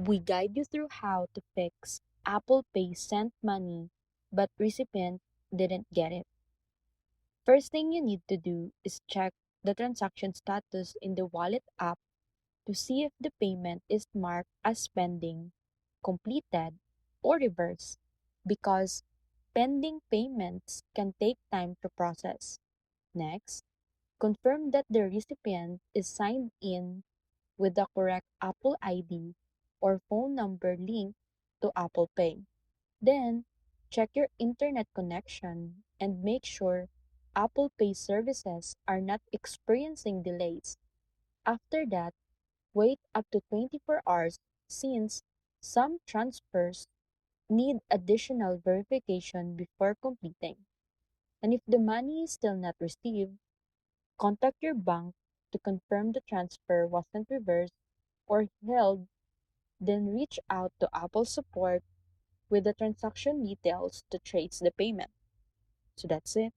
We guide you through how to fix Apple Pay sent money, but recipient didn't get it. First thing you need to do is check the transaction status in the wallet app to see if the payment is marked as pending, completed, or reversed, because pending payments can take time to process. Next, confirm that the recipient is signed in with the correct Apple ID or phone number linked to Apple Pay. Then, check your internet connection and make sure Apple Pay services are not experiencing delays. After that, wait up to 24 hours since some transfers need additional verification before completing. And if the money is still not received, contact your bank to confirm the transfer wasn't reversed or held, then reach out to Apple support with the transaction details to trace the payment. So that's it.